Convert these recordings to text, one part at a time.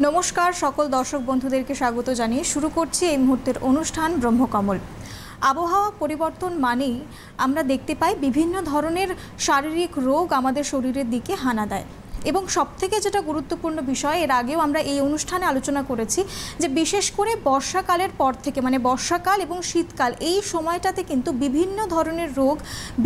নমস্কার সকল দর্শক বন্ধুদেরকে স্বাগত জানিয়ে শুরু করছি এই মুহূর্তের অনুষ্ঠান ব্রহ্মকমল। আবহাওয়া পরিবর্তন মানেই আমরা দেখতে পাই বিভিন্ন ধরনের শারীরিক রোগ আমাদের শরীরের দিকে হানা দেয় এবং সবথেকে যেটা গুরুত্বপূর্ণ বিষয়, এর আগেও আমরা এই অনুষ্ঠানে আলোচনা করেছি যে বিশেষ করে বর্ষাকালের পর থেকে মানে বর্ষাকাল এবং শীতকাল এই সময়টাতে কিন্তু বিভিন্ন ধরনের রোগ,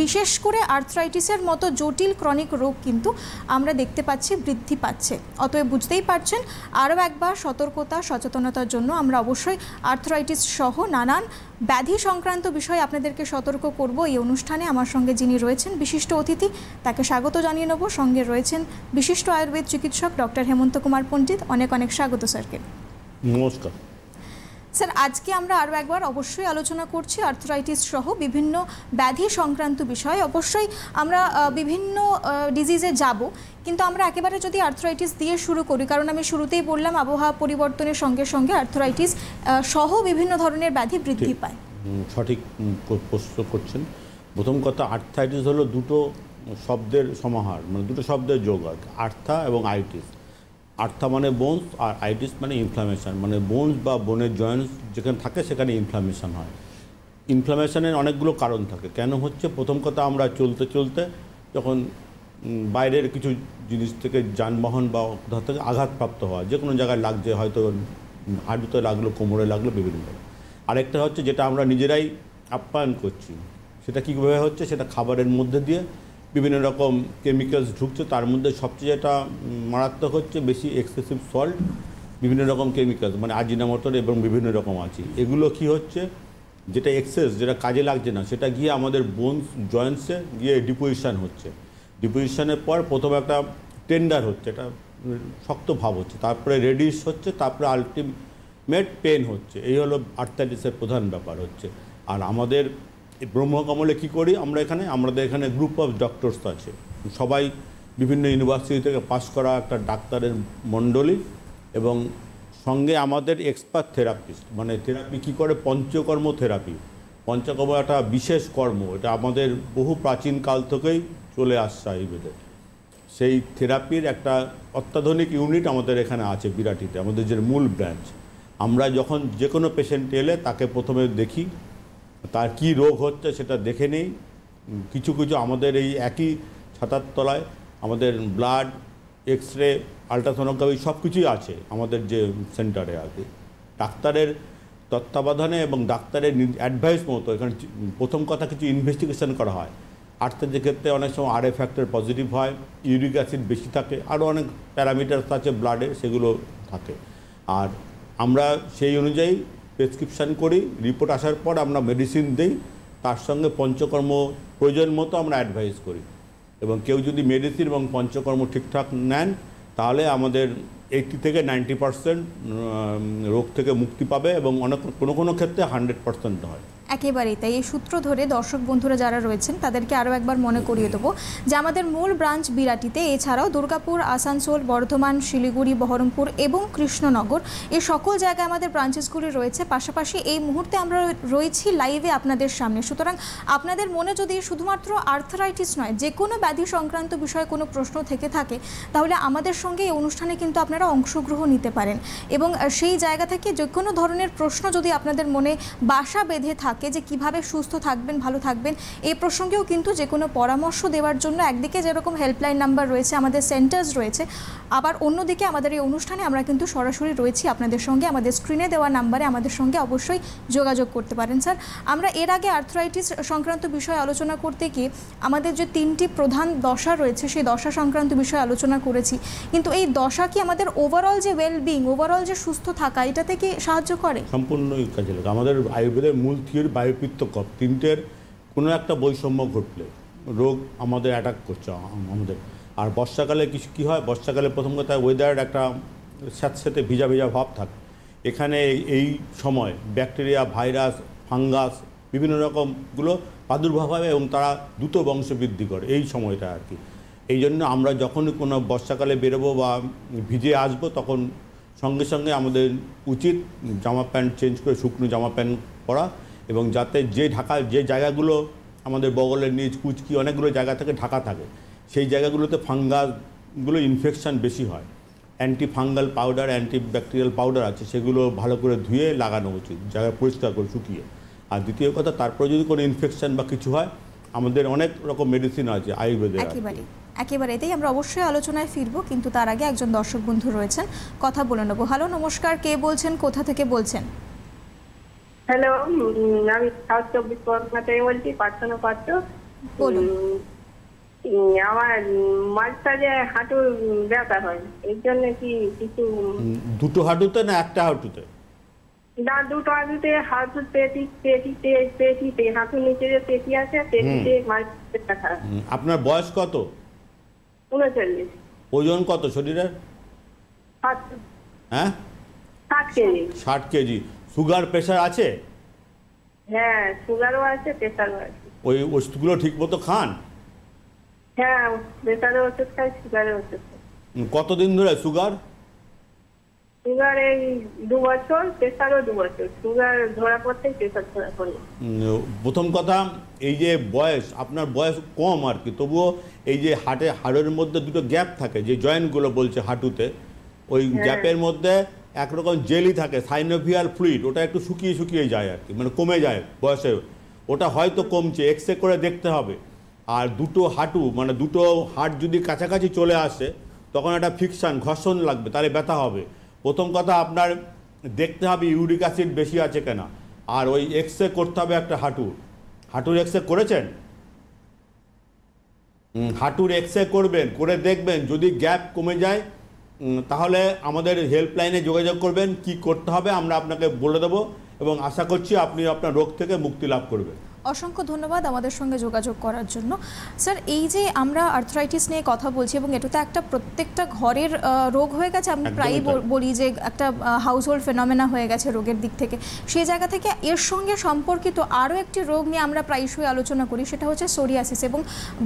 বিশেষ করে আর্থ্রাইটিসের মতো জটিল ক্রনিক রোগ কিন্তু আমরা দেখতে পাচ্ছি বৃদ্ধি পাচ্ছে। অতএব বুঝতেই পারছেন, আরও একবার সতর্কতা সচেতনতার জন্য আমরা অবশ্যই আর্থ্রাইটিস সহ নানান ব্যাধি সংক্রান্ত বিষয়ে আপনাদেরকে সতর্ক করব। এই অনুষ্ঠানে আমার সঙ্গে যিনি রয়েছেন বিশিষ্ট অতিথি, তাকে স্বাগত জানিয়ে নেব। সঙ্গে রয়েছেন বিশিষ্ট আয়ুর্বেদ চিকিৎসক ডক্টর হেমন্ত কুমার পণ্ডিত। অনেক অনেক স্বাগত স্যারকে। নমস্কার স্যার, আজকে আমরা আরও একবার অবশ্যই আলোচনা করছি আর্থ্রাইটিস সহ বিভিন্ন ব্যাধি সংক্রান্ত বিষয়ে। অবশ্যই আমরা বিভিন্ন ডিজিজে যাব, কিন্তু আমরা একেবারে যদি আর্থ্রাইটিস দিয়ে শুরু করি, কারণ আমি শুরুতেই বললাম আবহাওয়া পরিবর্তনের সঙ্গে সঙ্গে আর্থ্রাইটিস সহ বিভিন্ন ধরনের ব্যাধি বৃদ্ধি পায়। সঠিক প্রশ্ন করছেন। প্রথম কথা, আর্থ্রাইটিস হলো দুটো শব্দের সমাহার, মানে দুটো শব্দের যোগ আর কি, আর্থা এবং আইটিস। আর্থা মানে বোনস আর আইটিস মানে ইনফ্লামেশন, মানে বোনস বা বোনের জয়েন্টস যেখানে থাকে সেখানে ইনফ্লামেশন হয়। ইনফ্লামেশনের অনেকগুলো কারণ থাকে। কেন হচ্ছে? প্রথম কথা, আমরা চলতে চলতে যখন বাইরের কিছু জিনিস থেকে যানবাহন বা কোথাও থেকে আঘাতপ্রাপ্ত হয়, যে কোনো জায়গায় লাগছে, হয়তো হাঁটুতে লাগলো, কোমরে লাগলো, বিভিন্নভাবে। আরেকটা হচ্ছে যেটা আমরা নিজেরাই আপ্যায়ন করছি, সেটা কীভাবে হচ্ছে? সেটা খাবারের মধ্যে দিয়ে বিভিন্ন রকম কেমিক্যালস ঢুকছে। তার মধ্যে সবচেয়ে যেটা মারাত্মক হচ্ছে বেশি এক্সেসিভ সল্ট, বিভিন্ন রকম কেমিক্যালস মানে আজিনামোটো এবং বিভিন্ন রকম আছে। এগুলো কি হচ্ছে? যেটা এক্সেস, যেটা কাজে লাগছে না, সেটা গিয়ে আমাদের বোনস জয়েন্টসে গিয়ে ডিপোজিশন হচ্ছে। ডিপোজিশনের পর প্রথমে একটা টেন্ডার হচ্ছে, এটা শক্ত ভাব হচ্ছে, তারপরে রেডিশ হচ্ছে, তারপরে আলটিমেট পেন হচ্ছে। এই হলো আর্থ্রাইটিসের প্রধান ব্যাপার হচ্ছে। আর আমাদের ব্রহ্মকমলে কী করি আমরা আমাদের এখানে গ্রুপ অফ ডক্টরস আছে, সবাই বিভিন্ন ইউনিভার্সিটি থেকে পাশ করা একটা ডাক্তারের মণ্ডলী, এবং সঙ্গে আমাদের এক্সপার্ট থেরাপিস্ট। মানে থেরাপি কী করে? পঞ্চকর্ম থেরাপি। পঞ্চকর্ম একটা বিশেষ কর্ম, এটা আমাদের বহু প্রাচীনকাল থেকেই চলে আসছে আয়ুর্বেদে। সেই থেরাপির একটা অত্যাধুনিক ইউনিট আমাদের এখানে আছে বিরাটিতে, আমাদের যে মূল ব্রাঞ্চ। আমরা যখন যে কোনো পেশেন্ট এলে তাকে প্রথমে দেখি, তার কি রোগ হচ্ছে সেটা দেখে নেই। কিছু কিছু আমাদের এই একই ছাতার তলায় আমাদের ব্লাড, এক্স রে, আলট্রাসোনোগ্রাফি সব কিছুই আছে আমাদের যে সেন্টারে আর কি। ডাক্তারের তত্ত্বাবধানে এবং ডাক্তারের অ্যাডভাইস মতো এখানে প্রথম কথা কিছু ইনভেস্টিগেশন করা হয়। আর্থ্রাইটিসের ক্ষেত্রে অনেক সময় আরএ ফ্যাক্টর পজিটিভ হয়, ইউরিক অ্যাসিড বেশি থাকে, আরও অনেক প্যারামিটার্স আছে ব্লাডে, সেগুলো থাকে। আর আমরা সেই অনুযায়ী প্রেসক্রিপশান করি। রিপোর্ট আসার পর আমরা মেডিসিন দিই, তার সঙ্গে পঞ্চকর্ম প্রয়োজন মতো আমরা অ্যাডভাইস করি। এবং কেউ যদি মেডিসিন এবং পঞ্চকর্ম ঠিকঠাক নেন, তাহলে আমাদের 80 থেকে 90% রোগ থেকে মুক্তি পাবে, এবং কোনো কোনো ক্ষেত্রে 100% হয়। একেবারেই তাই। এই সূত্র ধরে দর্শক বন্ধুরা যারা রয়েছেন তাদেরকে আরও একবার মনে করিয়ে দেবো যে আমাদের মূল ব্রাঞ্চ বিরাটিতে, এছাড়াও দুর্গাপুর, আসানসোল, বর্ধমান, শিলিগুড়ি, বহরমপুর এবং কৃষ্ণনগর, এই সকল জায়গায় আমাদের ব্রাঞ্চেসগুলি রয়েছে। পাশাপাশি এই মুহূর্তে আমরা রয়েছি লাইভে আপনাদের সামনে। সুতরাং আপনাদের মনে যদি শুধুমাত্র আর্থ্রাইটিস নয়, যে কোনো ব্যাধি সংক্রান্ত বিষয়ে কোনো প্রশ্ন থেকে থাকে, তাহলে আমাদের সঙ্গে এই অনুষ্ঠানে কিন্তু আপনারা অংশগ্রহণ নিতে পারেন। এবং সেই জায়গা থেকে যে কোনো ধরনের প্রশ্ন যদি আপনাদের মনে বাসা বেঁধে থাকে যে কিভাবে সুস্থ থাকবেন, ভালো থাকবেন, এই প্রসঙ্গেও কিন্তু যে কোনো পরামর্শ দেওয়ার জন্য একদিকে যেরকম হেল্পলাইন নাম্বার রয়েছে, আমাদের সেন্টার্স রয়েছে, আবার অন্যদিকে আমাদের এই অনুষ্ঠানে আমরা কিন্তু সরাসরি রয়েছি আপনাদের সঙ্গে। আমাদের স্ক্রিনে দেওয়া নাম্বারে আমাদের সঙ্গে অবশ্যই যোগাযোগ করতে পারেন। স্যার, আমরা এর আগে আর্থ্রাইটিস সংক্রান্ত বিষয়ে আলোচনা করতে গিয়ে আমাদের যে 3টি প্রধান দশা রয়েছে সেই দশা সংক্রান্ত বিষয়ে আলোচনা করেছি, কিন্তু এই দশা কি আমাদের ওভারঅল যে ওয়েলবিং, ওভারঅল যে সুস্থ থাকা, এটাতে কি সাহায্য করে? সম্পূর্ণই কাজে লাগে। আমাদের আয়ুর্বেদের মূল থিওরি বায়ুপিত্ত কফ, তিনটের কোনো একটা বৈষম্য ঘটলে রোগ আমাদের অ্যাটাক করছে আমাদের। আর বর্ষাকালে কী হয়? বর্ষাকালে প্রথম কথা ওয়েদার একটা স্যাঁতস্যাঁতে ভিজা ভিজা ভাব থাকে। এখানে এই সময় ব্যাকটেরিয়া, ভাইরাস, ফাঙ্গাস বিভিন্ন রকমগুলো প্রাদুর্ভাব হয় এবং তারা দ্রুত বংশবৃদ্ধি করে এই সময়টা আর কি। এই জন্য আমরা যখনই কোনো বর্ষাকালে বেরোবো বা ভিজে আসবো, তখন সঙ্গে সঙ্গে আমাদের উচিত জামা প্যান্ট চেঞ্জ করে শুকনো জামা প্যান্ট পরা, এবং যাতে যে জায়গাগুলো আমাদের বগলের নিচ, কুচকি, অনেকগুলো জায়গা থেকে ঢাকা থাকে, সেই জায়গাগুলোতে ফাঙ্গাসগুলো ইনফেকশান বেশি হয়। Anti fungal powder, anti bacterial powder আছে, সেগুলো ভালো করে ধুয়ে লাগানো উচিত, জায়গা পরিষ্কার করে শুকিয়ে। আর দ্বিতীয় কথা, তারপরে যদি কোনো ইনফেকশন বা কিছু হয়, আমাদের অনেক রকম মেডিসিন আছে আয়ুর্বেদে। একেবারে এতেই আমরা অবশ্যই আলোচনায় ফিরবো, কিন্তু তার আগে একজন দর্শক বন্ধু রয়েছেন, কথা বলে নেবো। হ্যালো, নমস্কার, কে বলছেন, কোথা থেকে বলছেন? হ্যালো, আমি সাউথ 24 পরগনা থেকে বলছি, প্রার্থনা পাত্র। বলুন। আমার মাঝে হাঁটুর ব্যথা হয়, এর জন্য কি কিছু? দুটো হাঁটুতে না একটা হাঁটুতে? না, দুটো হাঁটুতে, হাঁটুর পেটিতে হাঁটুর নিচে যে পেটি আছে, পেটিতে মাঝে ব্যথা। আপনার বয়স কত? 39। ওজন কত শরীরের? 60। হ্যাঁ, 60 কেজি। 60 কেজি। সুগার প্রেশার আছে? হ্যাঁ, সুগারও আছে, প্রেশারও আছে। ওই ওষুধগুলো ঠিক মতো খান? হ্যাঁ, প্রেশারের ওষুধ খাই, সুগারের ওষুধ খাই। কতদিন ধরে সুগার? সুগার এই 2 বছর, প্রেশারও 2 বছর। সুগার ধরা পড়তে প্রেশার ধরা পড়ে। প্রথম কথা, এই যে বয়স, আপনার বয়স কম আর কি, তবুও এই যে হাড়ের মধ্যে দুটো গ্যাপ থাকে, যে জয়েন্টগুলো বলছে হাঁটুতে, ওই গ্যাপের মধ্যে একরকম জেলি থাকে, সাইনোভিয়াল ফ্লুইড, ওটা একটু শুকিয়ে শুকিয়ে যায় আর কি, মানে কমে যায় বয়সে। ওটা হয়তো কমছে, এক্সরে করে দেখতে হবে। আর দুটো হাঁটু, মানে দুটো হাড় যদি কাছাকাছি চলে আসে, তখন একটা ফিকশন, ঘর্ষণ লাগবে, তাহলে ব্যথা হবে। প্রথম কথা, আপনার দেখতে হবে ইউরিক অ্যাসিড বেশি আছে কিনা, আর ওই এক্সরে করতে হবে একটা হাঁটুর এক্সরে করেছেন? হাঁটুর এক্সরে করবেন, করে দেখবেন যদি গ্যাপ কমে যায়, তাহলে আমাদের হেল্পলাইনে যোগাযোগ করবেন, কি করতে হবে আমরা আপনাকে বলে দেবো, এবং আশা করছি আপনি আপনার রোগ থেকে মুক্তি লাভ করবেন। অসংখ্য ধন্যবাদ আমাদের সঙ্গে যোগাযোগ করার জন্য। স্যার, এই যে আমরা আর্থ্রাইটিস নিয়ে কথা বলছি, এবং এটা তো একটা প্রত্যেকটা ঘরের রোগ হয়ে গেছে, আমি প্রায়ই বলি যে একটা হাউসহোল্ড ফেনোমেনা হয়ে গেছে রোগের দিক থেকে। সেই জায়গা থেকে এর সঙ্গে সম্পর্কিত আরও একটি রোগ নিয়ে আমরা প্রায়শই আলোচনা করি, সেটা হচ্ছে সোরিয়াসিস। এবং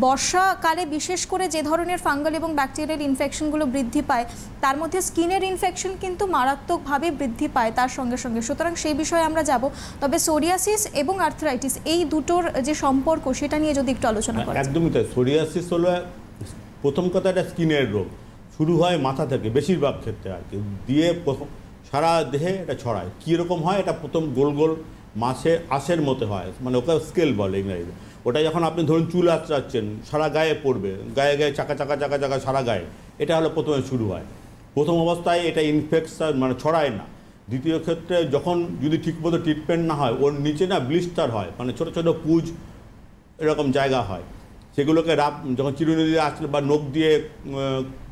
বর্ষাকালে বিশেষ করে যে ধরনের ফাঙ্গাল এবং ব্যাকটেরিয়াল ইনফেকশনগুলো বৃদ্ধি পায়, তার মধ্যে স্কিনের ইনফেকশন কিন্তু মারাত্মকভাবে বৃদ্ধি পায় তার সঙ্গে সঙ্গে। সুতরাং সেই বিষয়ে আমরা যাব, তবে সোরিয়াসিস এবং আর্থ্রাইটিস এই দুটোর যে সম্পর্ক, সেটা নিয়ে যদি একটু আলোচনা করা। একদমই তাই। সোরিয়াসিস হলো প্রথম কথা একটা স্কিনের রোগ, শুরু হয় মাথা থেকে বেশিরভাগ ক্ষেত্রে আর কি, দিয়ে সারা দেহে এটা ছড়ায়। কীরকম হয়, এটা প্রথম গোল গোল আঁশের মতো হয়, মানে ওকে স্কেল বলে ইংরেজিতে। ওটা যখন আপনি ধরুন চুল আঁচড়াচ্ছেন, সারা গায়ে পড়বে, গায়ে গায়ে চাকা চাকা চাকা চাকা সারা গায়ে, এটা হলো প্রথমে শুরু হয়। প্রথম অবস্থায় এটা ইনফেকশন, মানে ছড়ায় না। দ্বিতীয় ক্ষেত্রে যখন যদি ঠিকমতো ট্রিটমেন্ট না হয়, ওর নিচে না ব্লিস্টার হয়, মানে ছোটো ছোটো পুজ এরকম জায়গা হয়, সেগুলোকে যখন চিরুনি দিয়ে আসলে বা নখ দিয়ে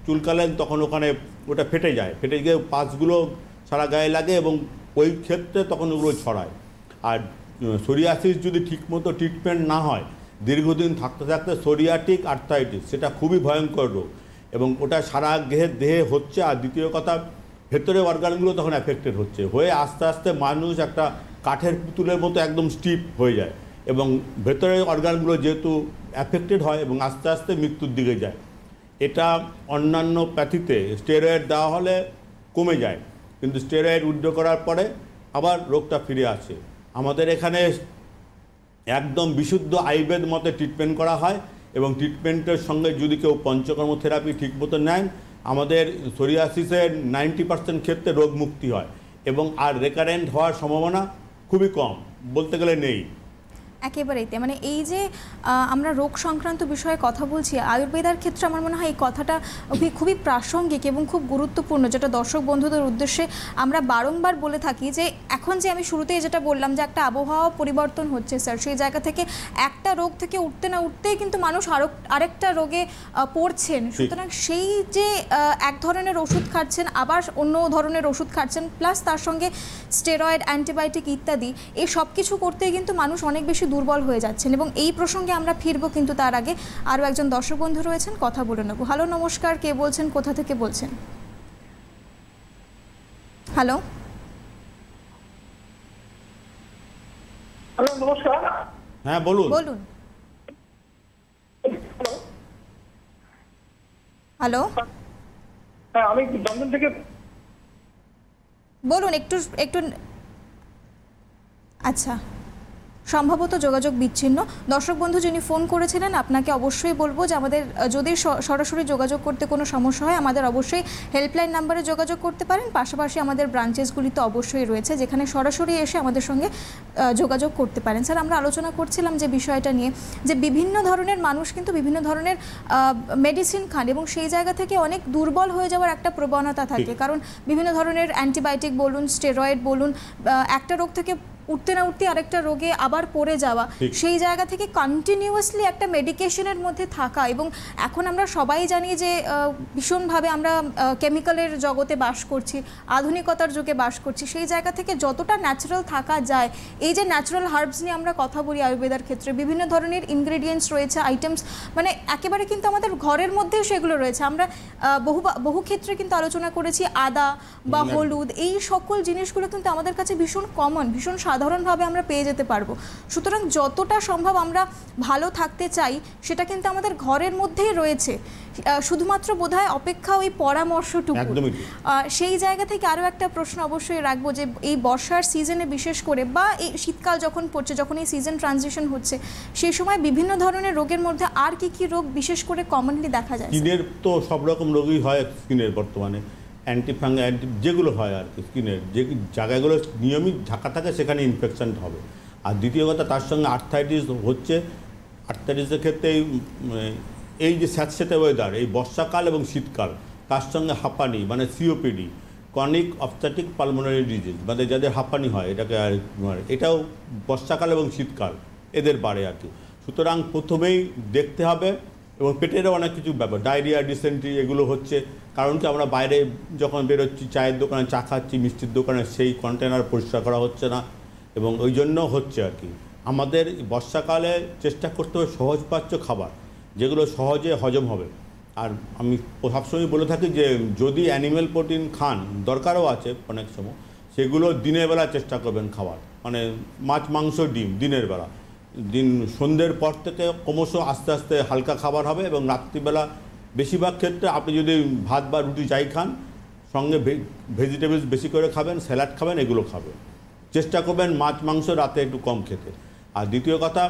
চুলকালেন, তখন ওখানে ওটা ফেটে যায়, ফেটে গিয়ে পাশগুলো সারা গায়ে লাগে, এবং ওই ক্ষেত্রে তখন ওগুলো ছড়ায়। আর সোরিয়াসিস যদি ঠিকমতো ট্রিটমেন্ট না হয়, দীর্ঘদিন থাকতে থাকতে সোরিয়াটিক আর্থ্রাইটিস, সেটা খুবই ভয়ঙ্কর রোগ, এবং ওটা সারা দেহে হচ্ছে। আর দ্বিতীয় কথা, ভেতরে অর্গানগুলো তখন অ্যাফেক্টেড হয়ে আস্তে আস্তে মানুষ একটা কাঠের পুতুলের মতো একদম স্টিফ হয়ে যায়, এবং ভেতরের অর্গানগুলো যেহেতু অ্যাফেক্টেড হয়, এবং আস্তে আস্তে মৃত্যুর দিকে যায়। এটা অন্যান্য প্যাথিতে স্টেরয়েড দেওয়া হলে কমে যায়, কিন্তু স্টেরয়েড উইথড্র করার পরে আবার রোগটা ফিরে আসে। আমাদের এখানে একদম বিশুদ্ধ আয়ুর্বেদ মতে ট্রিটমেন্ট করা হয়, এবং ট্রিটমেন্টের সঙ্গে যদি কেউ পঞ্চকর্ম থেরাপি ঠিক মতো নেন, আমাদের সোরিয়াসিসের 90% ক্ষেত্রে রোগ মুক্তি হয়, এবং আর রেকারেন্ট হওয়ার সম্ভাবনা খুবই কম, বলতে গেলে নেই। একেবারেই, মানে এই যে আমরা রোগ সংক্রান্ত বিষয়ে কথা বলছি, আয়ুর্বেদার ক্ষেত্রে আমার মনে হয় এই কথাটা খুবই প্রাসঙ্গিক এবং খুব গুরুত্বপূর্ণ, যেটা দর্শক বন্ধুদের উদ্দেশ্যে আমরা বারংবার বলে থাকি। যে এখন যে আমি শুরুতেই যেটা বললাম, যে একটা আবহাওয়া পরিবর্তন হচ্ছে স্যার, সেই জায়গা থেকে একটা রোগ থেকে উঠতে না উঠতেই কিন্তু মানুষ আরেকটা রোগে পড়ছেন। সুতরাং সেই যে এক ধরনের ওষুধ খাচ্ছেন, আবার অন্য ধরনের ওষুধ খাচ্ছেন, প্লাস তার সঙ্গে স্টেরয়েড, অ্যান্টিবায়োটিক ইত্যাদি, এই সব কিছু করতেই কিন্তু মানুষ অনেক বেশি দুর্বল হয়ে যাচ্ছেন। এবং এই প্রসঙ্গে আমরা ফিরবো, কিন্তু তার আগে আরও একজন দর্শক বন্ধু রয়েছেন, কথা বলে নেব। হ্যালো, নমস্কার, কে বলছেন, কোথা থেকে বলছেন? হ্যালো, হ্যালো, নমস্কার। হ্যাঁ, বলুন। হ্যালো, হ্যাঁ, আমি দমদম থেকে বলুন। একটু আচ্ছা, সম্ভবত যোগাযোগ বিচ্ছিন্ন। দর্শক বন্ধু যিনি ফোন করেছিলেন আপনাকে অবশ্যই বলবো যে আমাদের যদি সরাসরি যোগাযোগ করতে কোনো সমস্যা হয় আমাদের অবশ্যই হেল্পলাইন নাম্বারে যোগাযোগ করতে পারেন। পাশাপাশি আমাদের ব্রাঞ্চেসগুলি তো অবশ্যই রয়েছে যেখানে সরাসরি এসে আমাদের সঙ্গে যোগাযোগ করতে পারেন। স্যার, আমরা আলোচনা করছিলাম যে বিষয়টা নিয়ে যে বিভিন্ন ধরনের মানুষ কিন্তু বিভিন্ন ধরনের মেডিসিন খান এবং সেই জায়গা থেকে অনেক দুর্বল হয়ে যাওয়ার একটা প্রবণতা থাকে, কারণ বিভিন্ন ধরনের অ্যান্টিবায়োটিক বলুন, স্টেরয়েড বলুন, একটা রোগ থেকে উঠতে না উঠতে আরেকটা রোগে আবার পড়ে যাওয়া, সেই জায়গা থেকে কন্টিনিউয়াসলি একটা মেডিকেশনের মধ্যে থাকা। এবং এখন আমরা সবাই জানি যে ভীষণভাবে আমরা কেমিক্যালের জগতে বাস করছি, আধুনিকতার যুগে বাস করছি, সেই জায়গা থেকে যতটা ন্যাচারাল থাকা যায়, এই যে ন্যাচারাল হার্বস নিয়ে আমরা কথা বলি আয়ুর্বেদার ক্ষেত্রে, বিভিন্ন ধরনের ইনগ্রেডিয়েন্টস রয়েছে, আইটেমস, মানে একেবারে কিন্তু আমাদের ঘরের মধ্যেও সেগুলো রয়েছে। আমরা বহু ক্ষেত্রে কিন্তু আলোচনা করেছি আদা বা হলুদ, এই সকল জিনিসগুলো কিন্তু আমাদের কাছে ভীষণ কমন, ভীষণ সাধারণভাবে আমরা পেয়ে যেতে পারবো। সুতরাং যতটা সম্ভব আমরা ভালো থাকতে চাই সেটা কিন্তু আমাদের ঘরের মধ্যেই রয়েছে, শুধুমাত্র বোধহয় অপেক্ষা ওই পরামর্শটুকু। সেই জায়গা থেকে আরও একটা প্রশ্ন অবশ্যই রাখবো যে এই বর্ষার সিজনে বিশেষ করে বা এই শীতকাল যখন পড়ছে, যখন এই সিজন ট্রানজিশন হচ্ছে, সেই সময় বিভিন্ন ধরনের রোগের মধ্যে আর কি কি রোগ বিশেষ করে কমনলি দেখা যায়? স্কিনের তো সব রকম রোগই হয় স্কিনের, বর্তমানে অ্যান্টিফাঙ্গাল যেগুলো হয় আর কি, স্কিনের যে জায়গাগুলো নিয়মিত ঢাকা থাকে সেখানে ইনফেকশন হবে। আর দ্বিতীয় কথা, তার সঙ্গে আর্থ্রাইটিস হচ্ছে। আর্থ্রাইটিসের ক্ষেত্রে এই যে স্যাঁতস্যাঁতে ওয়েদার, এই বর্ষাকাল এবং শীতকাল, তার সঙ্গে হাঁপানি মানে COPD, chronic obstructive pulmonary disease, মানে যাদের হাঁপানি হয়, এটাও বর্ষাকাল এবং শীতকাল এদের বাড়ে আর কি। সুতরাং প্রথমেই দেখতে হবে, এবং পেটেরও অনেক কিছু ব্যাপার, ডায়রিয়া, ডিসেন্ট্রি এগুলো হচ্ছে। কারণ কি, আমরা বাইরে যখন বেরোচ্ছি, চায়ের দোকানে চা খাচ্ছি, মিষ্টির দোকানে, সেই কন্টেনার পরিষ্কার করা হচ্ছে না, এবং ওই জন্য হচ্ছে আর কি। আমাদের বর্ষাকালে চেষ্টা করতে হবে সহজপাচ্য খাবার, যেগুলো সহজে হজম হবে। আর আমি সবসময় বলে থাকি যে যদি অ্যানিম্যাল প্রোটিন খান, দরকারও আছে অনেক সময়, সেগুলো দিনের বেলা চেষ্টা করবেন খাবার, মানে মাছ, মাংস, ডিম দিনের বেলা। সন্ধ্যের পর থেকে ক্রমশ আস্তে আস্তে হালকা খাবার হবে, এবং রাত্রিবেলা বেশিরভাগ ক্ষেত্রে আপনি যদি ভাত বা রুটি যাই খান, সঙ্গে ভেজিটেবলস বেশি করে খাবেন, স্যালাড খাবেন, এগুলো খাবেন। চেষ্টা করবেন মাছ, মাংস রাতে একটু কম খেতে। আর দ্বিতীয় কথা,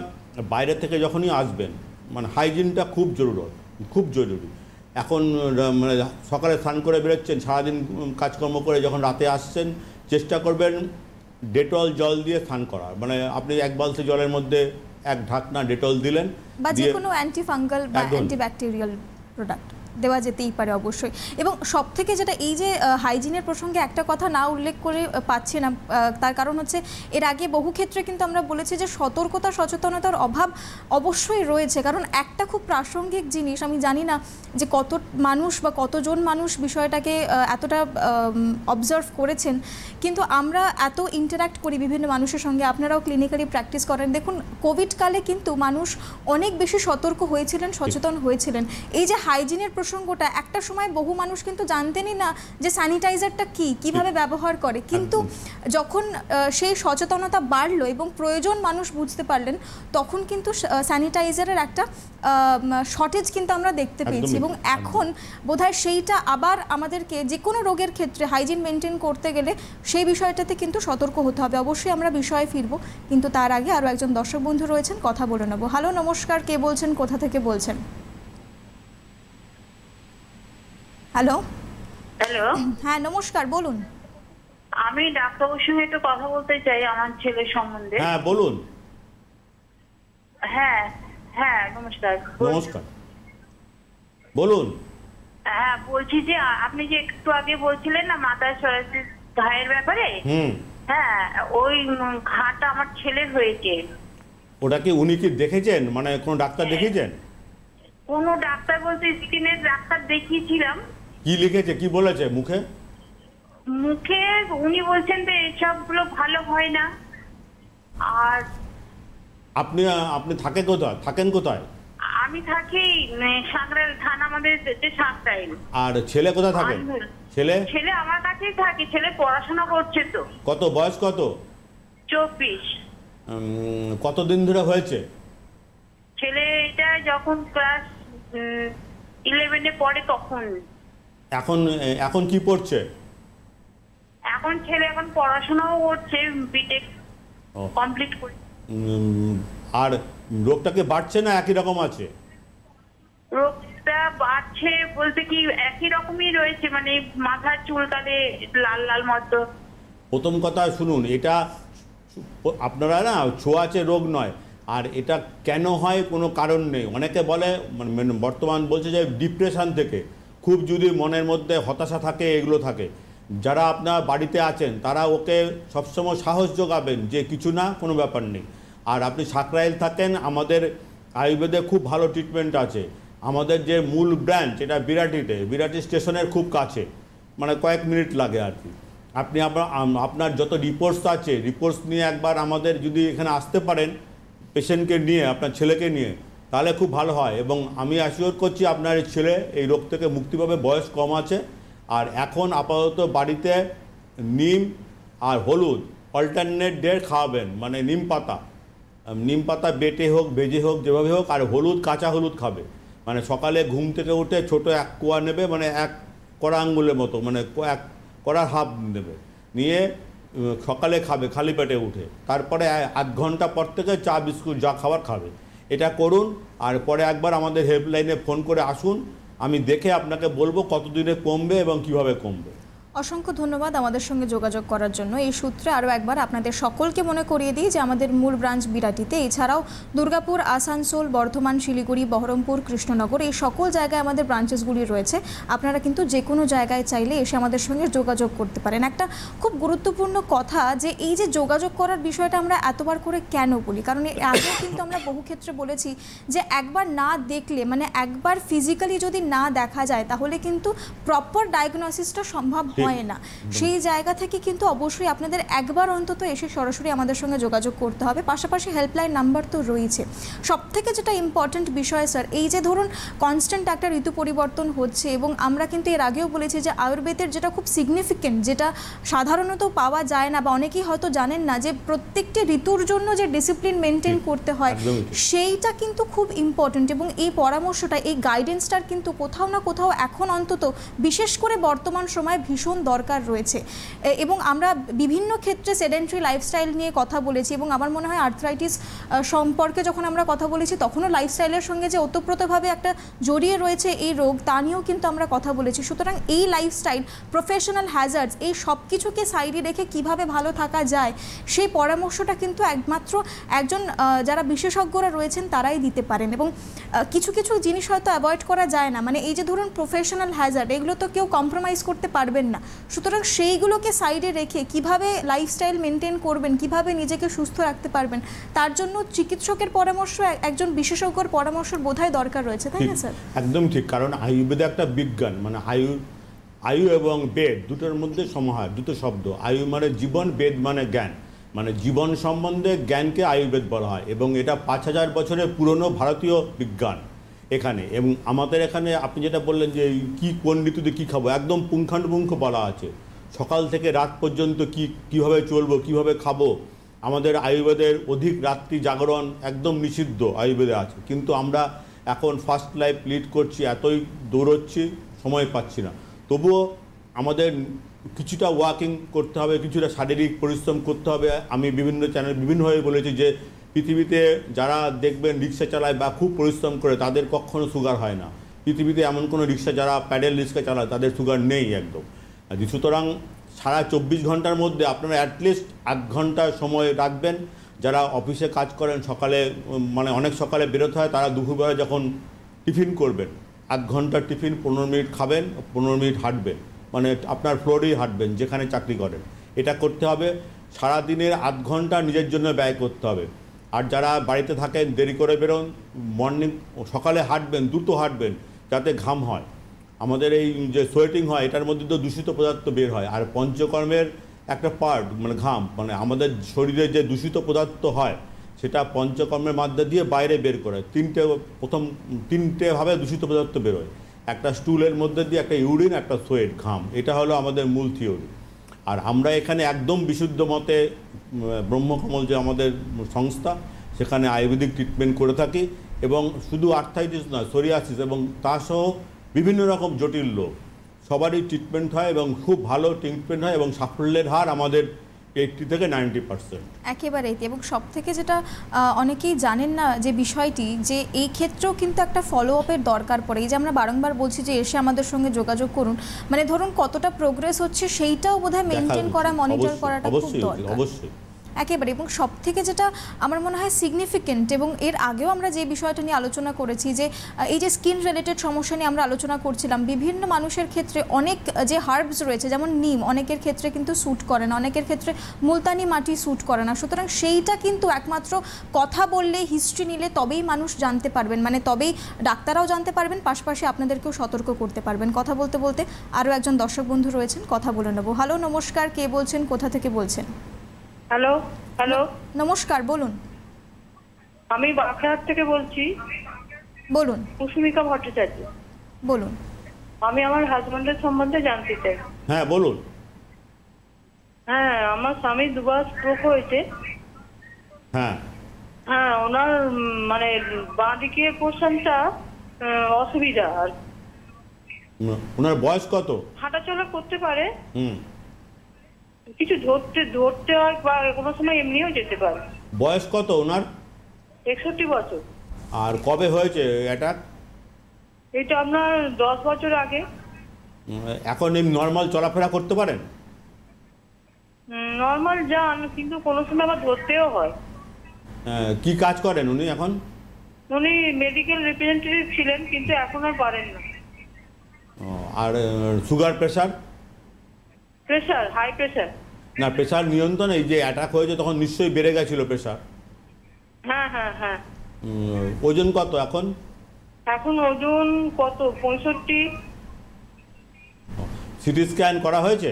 বাইরে থেকে যখনই আসবেন, মানে হাইজিনটা খুব জরুরি। এখন মানে সকালে স্নান করে বেরোচ্ছেন, সারাদিন কাজকর্ম করে যখন রাতে আসছেন, চেষ্টা করবেন ডেটল জল দিয়ে স্নান করার। মানে আপনি এক বালতি জলের মধ্যে এক ঢাকনা ডেটল দিলেন, বা যে কোনো অ্যান্টিফাঙ্গাল বা অ্যান্টিব্যাকটেরিয়াল প্রোডাক্ট দেওয়া যেতেই পারে অবশ্যই। এবং সব থেকে যেটা, এই যে হাইজিনের প্রসঙ্গে একটা কথা না উল্লেখ করে পাচ্ছি না, তার কারণ হচ্ছে এর আগে বহু ক্ষেত্রে কিন্তু আমরা বলেছি যে সতর্কতা, সচেতনতার অভাব অবশ্যই রয়েছে। কারণ একটা খুব প্রাসঙ্গিক জিনিস, আমি জানি না যে কত মানুষ বা কতজন মানুষ বিষয়টাকে এতটা অবজার্ভ করেছেন, কিন্তু আমরা এত ইন্টারাক্ট করি বিভিন্ন মানুষের সঙ্গে, আপনারাও ক্লিনিক্যালি প্র্যাকটিস করেন। দেখুন, কোভিডকালে কিন্তু মানুষ অনেক বেশি সতর্ক হয়েছিলেন, সচেতন হয়েছিলেন। এই যে হাইজিনের প্রসঙ্গটা, একটা সময় বহু মানুষ কিন্তু জানতেনই না যে স্যানিটাইজারটা কিভাবে ব্যবহার করে, কিন্তু যখন সেই সচেতনতা বাড়লো এবং প্রয়োজন মানুষ বুঝতে পারলেন, তখন কিন্তু স্যানিটাইজারের একটা শর্টেজ কিন্তু আমরা দেখতে পেয়েছি। এবং এখন বোধহয় সেইটা আবার আমাদেরকে যে কোনো রোগের ক্ষেত্রে হাইজিন মেনটেন করতে গেলে সেই বিষয়টাতে কিন্তু সতর্ক হতে হবে। অবশ্যই আমরা বিষয়ে ফিরব, কিন্তু তার আগে আরও একজন দর্শক বন্ধু রয়েছেন, কথা বলে নেব। হ্যালো, নমস্কার, কে বলছেন, কোথা থেকে বলছেন? হ্যালো। হ্যাঁ, নমস্কার, বলুন। আমি ডাক্তারবাবুর সঙ্গে একটু কথা বলতে চাই আমার ছেলের সম্বন্ধে। হ্যাঁ, বলুন। হ্যাঁ হ্যাঁ, নমস্কার। বলুন। হ্যাঁ, বলছি যে আপনি যে একটু আগে বলছিলেন না মাথায় সরাসরি ঘায়ের ব্যাপারে, হ্যাঁ, ওই ঘাটা আমার ছেলের হয়েছে। ওটা কি উনি কি দেখেছেন, মানে কোন ডাক্তার দেখিয়েছেন? কোনো ডাক্তার বলতে স্কিনের ডাক্তার দেখিয়েছিলাম। কি লিখেছে, কি বলেছে মুখে? উনি বলছেন যে এসবগুলো ভালো হয় না। আর আপনি থাকেন কোথায়? আমি থাকি সাঁকরাইল থানা, আমাদের যে সাঁকরাইল। আর ছেলে কোথায় থাকে? ছেলে আমার কাছেই থাকে। ছেলে পড়াশোনা করছে। তো কত বয়স? কত? 24। কতদিন ধরে হয়েছে? ছেলে এটা যখন ক্লাস 11-এ পড়ে তখন। এখন কি পড়ছে? এখন ছেলে পড়াশোনাও করছে, বিটেক কমপ্লিট করে। আর রোগটাকে বাড়ছে না একই রকম আছে? রোগটা বাড়ছে বলতে কি একই রকমই রয়েছে, মানে মাথার চুলকালে লাল লাল মতো। প্রথম কথা শুনুন, এটা আপনারা না ছোঁয়াচে রোগ নয়, আর এটা কেন হয় কোনো কারণ নেই। অনেকে বলে মানে বর্তমান বলছে যে ডিপ্রেশন থেকে, খুব যদি মনের মধ্যে হতাশা থাকে, এগুলো থাকে। যারা আপনার বাড়িতে আছেন তারা ওকে সবসময় সাহস যোগাবেন যে কিছু না, কোনো ব্যাপার নেই। আর আপনি সাকরাইল থাকেন, আমাদের আয়ুর্বেদে খুব ভালো ট্রিটমেন্ট আছে। আমাদের যে মূল ব্রাঞ্চ এটা বিরাটি স্টেশনের খুব কাছে, মানে কয়েক মিনিট লাগে আর কি। আপনি আপনার যত রিপোর্টস আছে, রিপোর্টস নিয়ে একবার আমাদের যদি এখানে আসতে পারেন, পেশেন্টকে নিয়ে, আপনার ছেলেকে নিয়ে, তাহলে খুব ভালো হয়। এবং আমি অ্যাসিওর করছি আপনার ছেলে এই রোগ থেকে মুক্তি পাবে। বয়স কম আছে, আর এখন আপাতত বাড়িতে নিম আর হলুদ অল্টারনেট ডে খাওয়াবেন, মানে নিম পাতা বেটে হোক, ভেজে হোক, যেভাবে হোক, আর হলুদ, কাঁচা হলুদ খাবে। মানে সকালে ঘুম থেকে উঠে ছোট এক কোয়া নেবে, মানে এক কড়া আঙ্গুলের মতো, মানে এক কড়ার হাফ নেবে, নিয়ে সকালে খাবে খালি পেটে উঠে। তারপরে 8 ঘন্টা পর থেকে চা বিস্কুট যা খাবার খাবে। এটা করুন, আর পরে একবার আমাদের হেল্পলাইনে ফোন করে আসুন, আমি দেখে আপনাকে বলবো কতদিনে কমবে এবং কিভাবে কমবে। অসংখ্য ধন্যবাদ আমাদের সঙ্গে যোগাযোগ করার জন্য। এই সূত্রে আরও একবার আপনাদের সকলকে মনে করিয়ে দিই যে আমাদের মূল ব্রাঞ্চ বিরাটিতে, এছাড়াও দুর্গাপুর, আসানসোল, বর্ধমান, শিলিগুড়ি, বহরমপুর, কৃষ্ণনগর, এই সকল জায়গায় আমাদের ব্রাঞ্চেসগুলি রয়েছে। আপনারা কিন্তু যে কোনো জায়গায় চাইলে এসে আমাদের সঙ্গে যোগাযোগ করতে পারেন। একটা খুব গুরুত্বপূর্ণ কথা, যে এই যে যোগাযোগ করার বিষয়টা আমরা এতবার করে কেন বলি, কারণ আগেও কিন্তু আমরা বহু ক্ষেত্রে বলেছি যে একবার না দেখলে, মানে একবার ফিজিক্যালি যদি না দেখা যায়, তাহলে কিন্তু প্রপার ডায়াগনোসিসটা সম্ভব হয় না। সেই জায়গা থেকে কিন্তু অবশ্যই আপনাদের একবার অন্তত এসে সরাসরি আমাদের সঙ্গে যোগাযোগ করতে হবে। পাশাপাশি হেল্পলাইন নাম্বার তো রয়েছে। সবথেকে যেটা ইম্পর্ট্যান্ট বিষয় স্যার, এই যে ধরুন কনস্ট্যান্ট একটা ঋতু পরিবর্তন হচ্ছে, এবং আমরা কিন্তু এর আগেও বলেছি যে আয়ুর্বেদের যেটা খুব সিগনিফিকেন্ট, যেটা সাধারণত পাওয়া যায় না, বা অনেকেই হয়তো জানেন না, যে প্রত্যেকটি ঋতুর জন্য যে ডিসিপ্লিন মেনটেন করতে হয়, সেইটা কিন্তু খুব ইম্পর্ট্যান্ট। এবং এই পরামর্শটা, এই গাইডেন্সটার কিন্তু কোথাও না কোথাও এখন অন্তত বিশেষ করে বর্তমান সময়ে ভীষণ দরকার রয়েছে। এবং আমরা বিভিন্ন ক্ষেত্রে সেডেন্টারি লাইফস্টাইল নিয়ে কথা বলেছি, এবং আমার মনে হয় আর্থ্রাইটিস সম্পর্কে যখন আমরা কথা বলেছি, তখনও লাইফস্টাইলের সঙ্গে যে ওতপ্রোতভাবে একটা জড়িয়ে রয়েছে এই রোগ, তা নিয়েও কিন্তু আমরা কথা বলেছি। সুতরাং এই লাইফস্টাইল, প্রফেশনাল হ্যাজার্ডস, এই সব কিছুকে সাইডে রেখে কিভাবে ভালো থাকা যায়, সেই পরামর্শটা কিন্তু একমাত্র একজন যারা বিশেষজ্ঞরা রয়েছেন তারাই দিতে পারেন। এবং কিছু কিছু জিনিস হয়তো অ্যাভয়েড করা যায় না, মানে এই যে ধরুন প্রফেশনাল হ্যাজার্ড, এগুলো তো কেউ কম্প্রোমাইজ করতে পারবেন না। সুতরাং সেইগুলোকে সাইডে রেখে কিভাবে লাইফস্টাইল মেনটেন করবেন, কিভাবে নিজেকে সুস্থ রাখতে পারবেন, তার জন্য চিকিৎসকের পরামর্শ, একজন বিশেষজ্ঞর পরামর্শের বোধহয় দরকার রয়েছে, তাই না স্যার? একদম ঠিক, কারণ আয়ুর্বেদে একটা বিজ্ঞান, মানে আয়ু এবং বেদ দুটোর মধ্যে সমাহার, দুটো শব্দ। আয়ু মানে জীবন, বেদ মানে জ্ঞান, মানে জীবন সম্বন্ধে জ্ঞানকে আয়ুর্বেদ বলা হয়। এবং এটা 5000 বছরের পুরনো ভারতীয় বিজ্ঞান এখানে। এবং আমাদের এখানে আপনি যেটা বললেন যে কোন ঋতুতে কী খাবো, একদম পুঙ্খানুপুঙ্খ বলা আছে। সকাল থেকে রাত পর্যন্ত কীভাবে চলবো, কিভাবে খাবো। আমাদের আয়ুর্বেদের অধিক রাত্রি জাগরণ একদম নিষিদ্ধ আয়ুর্বেদে আছে, কিন্তু আমরা এখন ফাস্ট লাইফ লিড করছি, এতই দৌড়চ্ছি, সময় পাচ্ছি না। তবুও আমাদের কিছুটা ওয়াকিং করতে হবে, কিছুটা শারীরিক পরিশ্রম করতে হবে। আমি বিভিন্ন চ্যানেল বিভিন্নভাবে বলেছি যে পৃথিবীতে যারা দেখবেন রিক্সা চালায় বা খুব পরিশ্রম করে, তাদের কখনো সুগার হয় না। পৃথিবীতে এমন কোনো রিক্সা, যারা প্যাডেল রিক্সা চালায়, তাদের সুগার নেই একদম। সুতরাং সারা 24 ঘন্টার মধ্যে আপনারা অ্যাটলিস্ট 8 ঘন্টা সময় রাখবেন। যারা অফিসে কাজ করেন, সকালে মানে অনেক সকালে বেরোতে হয়, তারা দুপুরবেলা যখন টিফিন করবেন, 8 ঘন্টার টিফিন, 15 মিনিট খাবেন, 15 মিনিট হাঁটবেন, মানে আপনার ফ্লোরেই হাঁটবেন যেখানে চাকরি করেন। এটা করতে হবে। সারাদিনের 8 ঘন্টা নিজের জন্য ব্যয় করতে হবে। আর যারা বাড়িতে থাকেন, দেরি করে বেরোন, সকালে হাঁটবেন, দ্রুত হাঁটবেন, যাতে ঘাম হয়। আমাদের এই যে সোয়েটিং হয়, এটার মধ্যে তো দূষিত পদার্থ বের হয়। আর পঞ্চকর্মের একটা পার্ট, মানে ঘাম, মানে আমাদের শরীরে যে দূষিত পদার্থ হয়, সেটা পঞ্চকর্মের মধ্যে দিয়ে বাইরে বের করে। তিনটেভাবে দূষিত পদার্থ বেরোয়। একটা স্টুলের মধ্যে দিয়ে, একটা ইউরিন, একটা সোয়েট, ঘাম। এটা হলো আমাদের মূল থিওরি। আর আমরা এখানে একদম বিশুদ্ধ মতে, ব্রহ্মকমল যে আমাদের সংস্থা, সেখানে আয়ুর্বেদিক ট্রিটমেন্ট করে থাকি। এবং শুধু আর্থ্রাইটিস নয়, সোরিয়াসিস এবং তাসহ বিভিন্ন রকম জটিল রোগ সবারই ট্রিটমেন্ট হয়, এবং খুব ভালো ট্রিটমেন্ট হয়, এবং সাফল্যের হার আমাদের 80 থেকে 90%। একেবারেই। এবং সব থেকে যেটা অনেকেই জানেন না যে বিষয়টি, যে এই ক্ষেত্রেও কিন্তু একটা ফলো আপের দরকার পড়ে। এই যে আমরা বারংবার বলছি যে এসে আমাদের সঙ্গে যোগাযোগ করুন, মানে ধরুন কতটা প্রোগ্রেস হচ্ছে সেইটাও বোধহয় মেনটেন করা, মনিটর করাটা খুব দরকার। অবশ্যই একেবারে। এবং সব থেকে যেটা আমার মনে হয় সিগনিফিকেন্ট, এবং এর আগেও আমরা যে বিষয়টা নিয়ে আলোচনা করেছি, যে এই যে স্কিন রিলেটেড সমস্যা নিয়ে আমরা আলোচনা করছিলাম, বিভিন্ন মানুষের ক্ষেত্রে অনেক যে হার্বস রয়েছে, যেমন নিম অনেকের ক্ষেত্রে কিন্তু স্যুট করে না, অনেকের ক্ষেত্রে মুলতানি মাটি স্যুট করে না। সুতরাং সেইটা কিন্তু একমাত্র কথা বললে, হিস্ট্রি নিলে তবেই মানুষ জানতে পারবেন, মানে তবেই ডাক্তাররাও জানতে পারবেন, পাশাপাশি আপনাদেরকেও সতর্ক করতে পারবেন। কথা বলতে বলতে আরও একজন দর্শক বন্ধু রয়েছেন, কথা বলে নেব। হ্যালো, নমস্কার, কে বলছেন, কোথা থেকে বলছেন? হ্যালো হ্যালো, নমস্কার, বলুন। আমি বাঁকড়াহাট থেকে বলছি। বলুন। কুসুমিকা ভট্টাচার্য। বলুন। আমি আমার হাজবেন্ডের সম্বন্ধে জানতে চাই। হ্যাঁ বলুন। হ্যাঁ, আমার স্বামী দুবার স্ট্রোক হয়েছে। হ্যাঁ হ্যাঁ, ওনার মানে বাঁ দিকের পোর্শনটা অসুবিধা। আর ওনার বয়স কত? হাঁটাচলা করতে পারে, হুম। কিছু ধরতে হয় বা কোনো সময় এমনিও যেতে পারে। বয়স কত ওনার? 61 বছর। আর কবে হয়েছে অ্যাটাক? এটা আপনার 10 বছর আগে। এখন এই নর্মাল চলাফেরা করতে পারেন? নর্মাল যান, কিন্তু কোনো সময় আবার ধরতেও হয়। কি কাজ করেন উনি এখন? উনি মেডিকেল রিপ্রেজেন্টেটিভ ছিলেন, কিন্তু এখন আর পারেন না। আর sugar pressure? Pressure, high pressure. না, প্রেশার নিয়ন্ত্রণ, এই যে অ্যাটাক হয়েছে তখন নিশ্চয়ই বেড়ে গেছিল প্রেশার। হ্যাঁ হ্যাঁ হ্যাঁ। ওজন কত এখন? এখন ওজন কত? 65। সিটি স্ক্যান করা হয়েছে?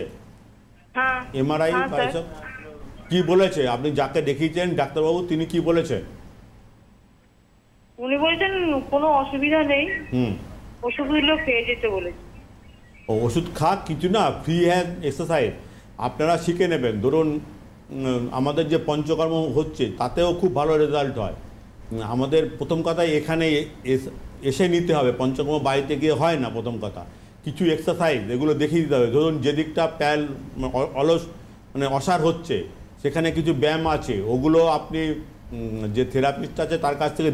হ্যাঁ। এমআরআই বা এসব? কি বলেছে আপনি যাকে দেখিয়েছেন ডাক্তারবাবু, তিনি কি বলেছেন? উনি বলেছেন কোনো অসুবিধা নেই, ওষুধগুলো খেয়ে যেতে বলেছে। ওষুধ খাক, কিছু না, ফ্রি হ্যান্ড এক্সারসাইজ আপনারা শিখে নেবেন। ধরুন আমাদের যে পঞ্চকর্ম হচ্ছে তাতেও খুব ভালো রেজাল্ট হয়। আমাদের প্রথম কথাই এখানে এসে নিতে হবে, পঞ্চকর্ম বাড়িতে গিয়ে হয় না। প্রথম কথা কিছু এক্সারসাইজ এগুলো দেখিয়ে দিতে হবে। ধরুন যেদিকটা প্যাল অলস মানে অসার হচ্ছে সেখানে কিছু ব্যায়াম আছে, ওগুলো আপনি যে থেরাপিস্ট আছে তার কাছ থেকে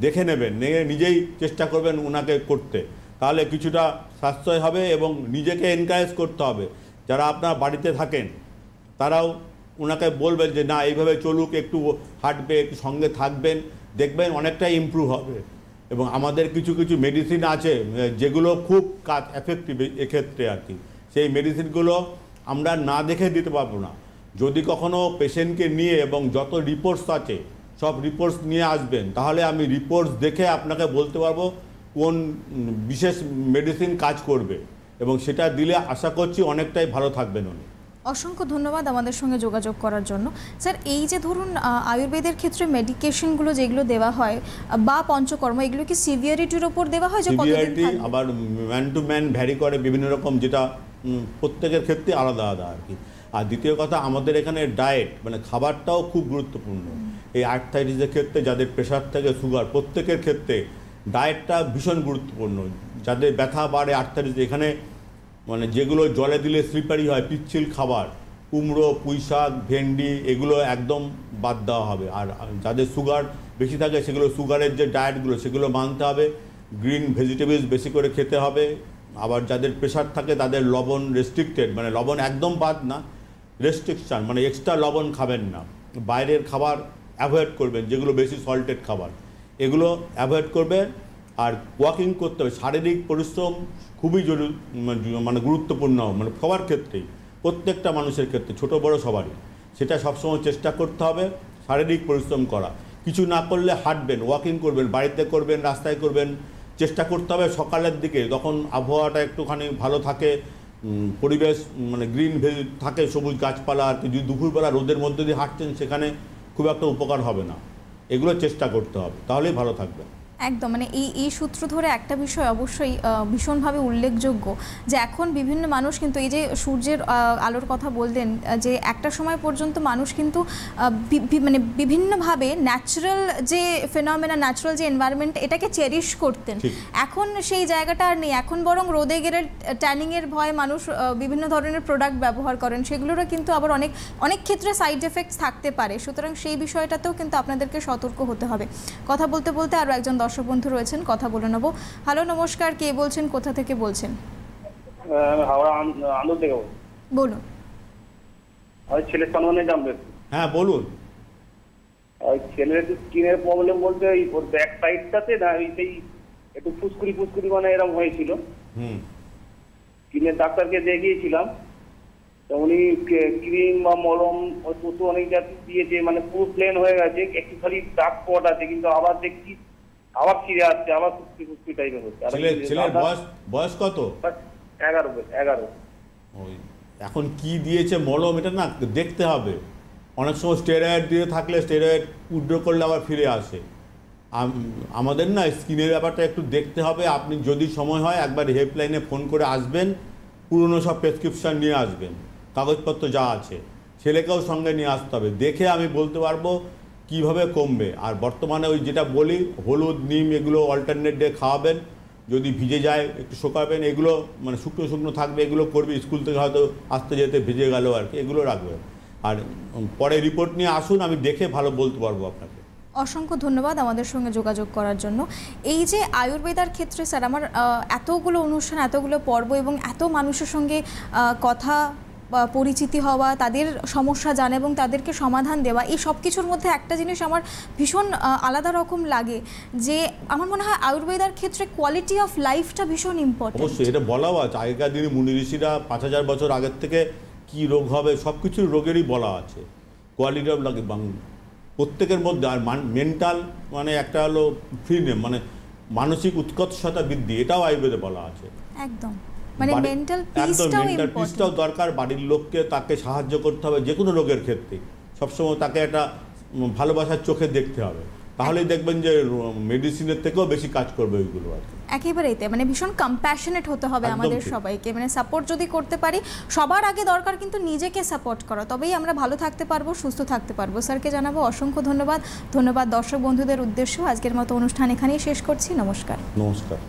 দেখে নেবেন, নিজেই চেষ্টা করবেন ওনাকে করতে, তাহলে কিছুটা সাশ্রয় হবে। এবং নিজেকে এনকারেজ করতে হবে। যারা আপনার বাড়িতে থাকেন তারাও ওনাকে বলবেন যে না এইভাবে চলুক, একটু হাঁটবে, একটু সঙ্গে থাকবেন, দেখবেন অনেকটাই ইমপ্রুভ হবে। এবং আমাদের কিছু মেডিসিন আছে যেগুলো খুব কাজ এফেক্টিভ এক্ষেত্রে আর কি। সেই মেডিসিনগুলো আমরা না দেখে দিতে পারবো না। যদি কখনো পেশেন্টকে নিয়ে এবং যত রিপোর্টস আছে সব রিপোর্টস নিয়ে আসবেন, তাহলে আমি রিপোর্টস দেখে আপনাকে বলতে পারবো কোন বিশেষ মেডিসিন কাজ করবে, এবং সেটা দিলে আশা করছি অনেকটাই ভালো থাকবেন উনি। অসংখ্য ধন্যবাদ আমাদের সঙ্গে যোগাযোগ করার জন্য। স্যার, এই যে ধরুন আয়ুর্বেদের ক্ষেত্রে মেডিকেশনগুলো যেগুলো দেওয়া হয় বা পঞ্চকর্ম, এগুলো কি সিভিয়ারিটির ওপর দেওয়া হয়? যে সিভিয়ারিটি আবার ম্যান টু ম্যান ভ্যারি করে বিভিন্ন রকম, যেটা প্রত্যেকের ক্ষেত্রে আলাদা আলাদা আর কি। আর দ্বিতীয় কথা, আমাদের এখানে ডায়েট মানে খাবারটাও খুব গুরুত্বপূর্ণ। এই আর্থ্রাইটিসের ক্ষেত্রে, যাদের প্রেশার থেকে সুগার, প্রত্যেকের ক্ষেত্রে ডায়েটটা ভীষণ গুরুত্বপূর্ণ। যাদের ব্যথা বাড়ে আর্থ্রাইটিস, এখানে মানে যেগুলো জলে দিলে স্লিপারি হয়, পিচ্ছিল খাবার, কুমড়ো, পুঁই শাক, ভেন্ডি, এগুলো একদম বাদ দেওয়া হবে। আর যাদের সুগার বেশি থাকে সেগুলো সুগারের যে ডায়েটগুলো সেগুলো মানতে হবে। গ্রিন ভেজিটেবলস বেশি করে খেতে হবে। আবার যাদের প্রেশার থাকে তাদের লবণ রেস্ট্রিক্টেড, মানে লবণ একদম বাদ না, রেস্ট্রিকশান, মানে এক্সট্রা লবণ খাবেন না। বাইরের খাবার অ্যাভয়েড করবেন, যেগুলো বেশি সল্টেড খাবার এগুলো অ্যাভয়েড করবেন। আর ওয়াকিং করতে হবে, শারীরিক পরিশ্রম খুবই জরুরি, মানে গুরুত্বপূর্ণ, মানে সবার ক্ষেত্রেই, প্রত্যেকটা মানুষের ক্ষেত্রে, ছোট বড় সবারই। সেটা সবসময় চেষ্টা করতে হবে শারীরিক পরিশ্রম করা। কিছু না করলে হাঁটবেন, ওয়াকিং করবেন, বাড়িতে করবেন, রাস্তায় করবেন। চেষ্টা করতে হবে সকালের দিকে, তখন আবহাওয়াটা একটুখানি ভালো থাকে, পরিবেশ মানে গ্রিন থাকে, সবুজ গাছপালা। আর যদি দুপুরবেলা রোদের মধ্যে দিয়ে হাঁটছেন সেখানে খুব একটা উপকার হবে না। এগুলো চেষ্টা করতে হবে, তাহলেই ভালো থাকবে। একদম, মানে এই সূত্র ধরে একটা বিষয় অবশ্যই ভীষণভাবে উল্লেখযোগ্য, যে এখন বিভিন্ন মানুষ কিন্তু এই যে সূর্যের আলোর কথা বললেন, যে একটা সময় পর্যন্ত মানুষ কিন্তু মানে বিভিন্নভাবে ন্যাচারাল যে ফেনোমেনা, ন্যাচারাল যে এনভায়রনমেন্ট, এটাকে চেরিশ করতেন। এখন সেই জায়গাটা আর নেই। এখন বরং রোদে গেলে ট্যানিংয়ের ভয়ে মানুষ বিভিন্ন ধরনের প্রোডাক্ট ব্যবহার করেন, সেগুলোরও কিন্তু আবার অনেক ক্ষেত্রে সাইড এফেক্টস থাকতে পারে। সুতরাং সেই বিষয়টাতেও কিন্তু আপনাদেরকে সতর্ক হতে হবে। কথা বলতে বলতে আরও একজন দর্শক বন্ধু রয়েছেন, কথা বলে নেব। হ্যালো, নমস্কার, কে বলছেন, কোথা থেকে বলছেন? হাওড়া আন্দুল থেকে বলুন। ওই ছেলের সম্বন্ধে জানবে। হ্যাঁ বলুন। ওই ছেলের একটু স্কিনের প্রবলেম বলতে ওর ব্যাক সাইডটাতে না সেই একটু ফুসকুড়ি মানে এরকম হয়েছিল। স্কিনের ডাক্তারকে দেখিয়েছিলাম, তো উনি ক্রিম বা মলম ওই ওষুধ অনেক জাতীয় দিয়েছে, মানে পুরো প্লেন হয়ে গেছে, একটু খালি ডার্ক স্পট আছে, কিন্তু আবার দেখছি আবার ফিরে আসছে, আবার ফুসকুড়ি টাইপের হচ্ছে। ছেলের বয়স কত? 11। ওই এখন কি দিয়েছে মলম, এটা না দেখতে হবে। অনেক সময় স্টেরয়েড দিয়ে থাকলে স্টেরয়েড উইথড্র করলে আবার ফিরে আসে। আমাদের না স্কিনের ব্যাপারটা একটু দেখতে হবে। আপনি যদি সময় হয় একবার হেল্পলাইনে ফোন করে আসবেন, পুরনো সব প্রেসক্রিপশান নিয়ে আসবেন, কাগজপত্র যা আছে, ছেলেকেও সঙ্গে নিয়ে আসতে হবে। দেখে আমি বলতে পারবো কিভাবে কমবে। আর বর্তমানে ওই যেটা বলি, হলুদ, নিম, এগুলো অল্টারনেট ডে খাওয়াবেন। যদি ভিজে যায় একটু শোকাবেন, এগুলো মানে শুকনো থাকবে, এগুলো করবে। স্কুল থেকে হয়তো আসতে যেতে ভিজে গেল আর কি, এগুলো রাখবেন। আর পরে রিপোর্ট নিয়ে আসুন, আমি দেখে ভালো বলতে পারবো আপনাকে। অসংখ্য ধন্যবাদ আমাদের সঙ্গে যোগাযোগ করার জন্য। এই যে আয়ুর্বেদার ক্ষেত্রে স্যার, আমার এতগুলো অনুষ্ঠান, এতগুলো পর্ব এবং এত মানুষের সঙ্গে কথা পরিচিতি হওয়া, তাদের সমস্যা জানা এবং তাদেরকে সমাধান দেওয়া, এই সব কিছুর মধ্যে একটা জিনিস আমার ভীষণ আলাদা রকম লাগে, যে আমার মনে হয় আয়ুর্বেদার ক্ষেত্রে কোয়ালিটি অফ লাইফটা ভীষণ ইম্পর্টেন্ট। অবশ্যই এটা বলাও আছে। আগেকার দিনে মুনি ঋষিরা 5000 বছর আগের থেকে কি রোগ হবে সব কিছুর রোগেরই বলা আছে। কোয়ালিটি অফ লাইফ প্রত্যেকের মধ্যে। আর মেন্টাল মানে একটা হলো ফ্রিনেম, মানে মানসিক উৎকর্ষতা বৃদ্ধি, এটাও আয়ুর্বেদে বলা আছে। একদম, মানে মেন্টাল পিসটাও দরকার। বাড়ির লোককে তাকে সাহায্য করতে হবে যে কোনো রোগের ক্ষেত্রে। সবসময় তাকে একটা ভালোবাসার চোখে দেখতে হবে, তাহলেই দেখবেন যে মেডিসিনের থেকেও বেশি কাজ করবে ওইগুলো আর কি। একেবারেই তাই, মানে ভীষণ কম্প্যাশনেট হতে হবে আমাদের সবাইকে। মানে সাপোর্ট যদি করতে পারি, সবার আগে দরকার কিন্তু নিজেকে সাপোর্ট করা, তবেই আমরা ভালো থাকতে পারবো, সুস্থ থাকতে পারবো। স্যারকে জানাবো অসংখ্য ধন্যবাদ। দর্শক বন্ধুদের উদ্দেশ্য আজকের মতো অনুষ্ঠান এখানেই শেষ করছি। নমস্কার। নমস্কার।